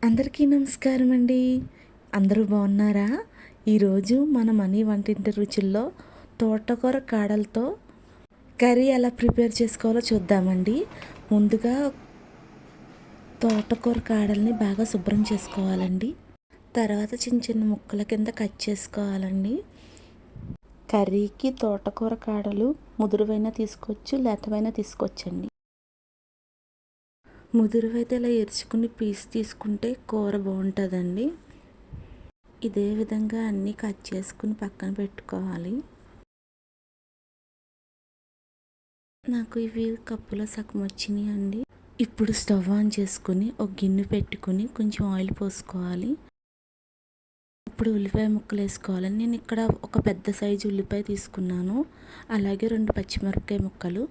అందరికీ నమస్కారం అండి. అందరూ బాగున్నారా? ఈరోజు మన మనీ వంటింటి రుచుల్లో తోటకూర కాడలతో కర్రీ ఎలా ప్రిపేర్ చేసుకోవాలో చూద్దామండి. ముందుగా తోటకూర కాడల్ని బాగా శుభ్రం చేసుకోవాలండి. తర్వాత చిన్న చిన్న ముక్కల కింద కట్ చేసుకోవాలండి. కర్రీకి తోటకూర కాడలు ముదురువైనా తీసుకోవచ్చు, లేతవైనా తీసుకోవచ్చండి. ముదురువైతే ఇలా ఎరుచుకుని పీస్ తీసుకుంటే కూర బాగుంటుందండి. ఇదే విధంగా అన్నీ కట్ చేసుకుని పక్కన పెట్టుకోవాలి. నాకు ఇవి కప్పులో సగం వచ్చినాయి అండి. ఇప్పుడు స్టవ్ ఆన్ చేసుకుని ఒక గిన్నె పెట్టుకుని కొంచెం ఆయిల్ పోసుకోవాలి. ఇప్పుడు ఉల్లిపాయ ముక్కలు వేసుకోవాలి. నేను ఇక్కడ ఒక పెద్ద సైజు ఉల్లిపాయ తీసుకున్నాను. అలాగే 2 పచ్చిమిరపకాయ ముక్కలు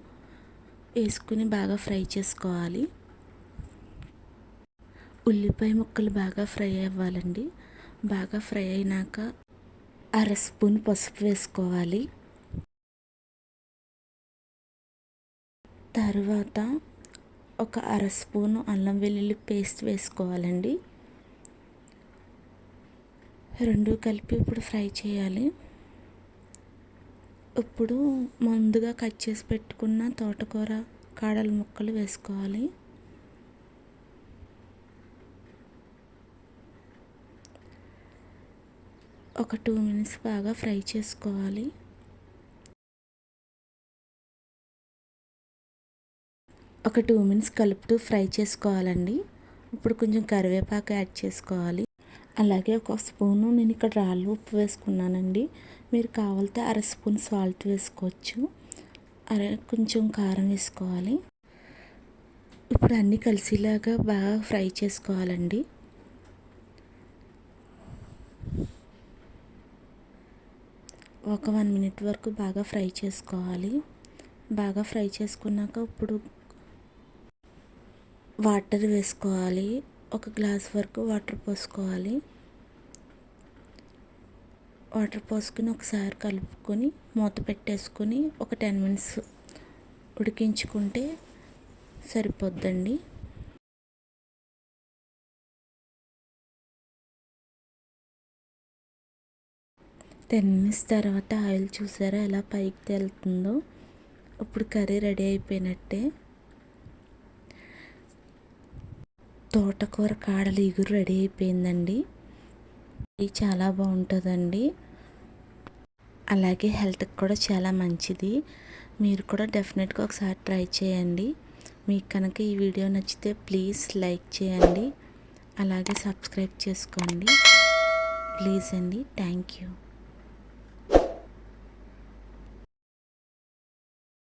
వేసుకుని బాగా ఫ్రై చేసుకోవాలి. ఉల్లిపాయ ముక్కలు బాగా ఫ్రై అవ్వాలండి. బాగా ఫ్రై అయినాక 1/2 స్పూన్ పసుపు వేసుకోవాలి. తర్వాత ఒక 1/2 స్పూను అల్లం వెల్లుల్లి పేస్ట్ వేసుకోవాలండి. రెండు కలిపి ఇప్పుడు ఫ్రై చేయాలి. ఇప్పుడు ముందుగా కట్ చేసి పెట్టుకున్న తోటకూర కాడల ముక్కలు వేసుకోవాలి. ఒక 2 మినిట్స్ బాగా ఫ్రై చేసుకోవాలి. ఒక 2 మినిట్స్ కలుపుతూ ఫ్రై చేసుకోవాలండి. ఇప్పుడు కొంచెం కరివేపాకు యాడ్ చేసుకోవాలి. అలాగే ఒక స్పూను నేను ఇక్కడ రాళ్ళ ఉప్పు వేసుకున్నానండి. మీరు కావాలితే 1/2 స్పూన్ సాల్ట్ వేసుకోవచ్చు. కొంచెం కారం వేసుకోవాలి. ఇప్పుడు అన్నీ కలిసేలాగా బాగా ఫ్రై చేసుకోవాలండి. ఒక 1 మినిట్ వరకు బాగా ఫ్రై చేసుకోవాలి. బాగా ఫ్రై చేసుకున్నాక ఇప్పుడు వాటర్ వేసుకోవాలి. ఒక గ్లాస్ వరకు వాటర్ పోసుకోవాలి. వాటర్ పోసుకుని ఒకసారి కలుపుకొని మూత పెట్టేసుకొని ఒక 10 మినిట్స్ ఉడికించుకుంటే సరిపోద్దండి. 10 మినిట్స్ తర్వాత ఆయిల్ చూసారా ఎలా పైకి తేలుతుందో. ఇప్పుడు కర్రీ రెడీ అయిపోయినట్టే. తోటకూర కాడలు ఇగురు రెడీ అయిపోయిందండి. ఇది చాలా బాగుంటుందండి. అలాగే హెల్త్కి కూడా చాలా మంచిది. మీరు కూడా డెఫినెట్గా ఒకసారి ట్రై చేయండి. మీకు కనుక ఈ వీడియో నచ్చితే ప్లీజ్ లైక్ చేయండి. అలాగే సబ్స్క్రైబ్ చేసుకోండి ప్లీజ్ అండి. Thank you.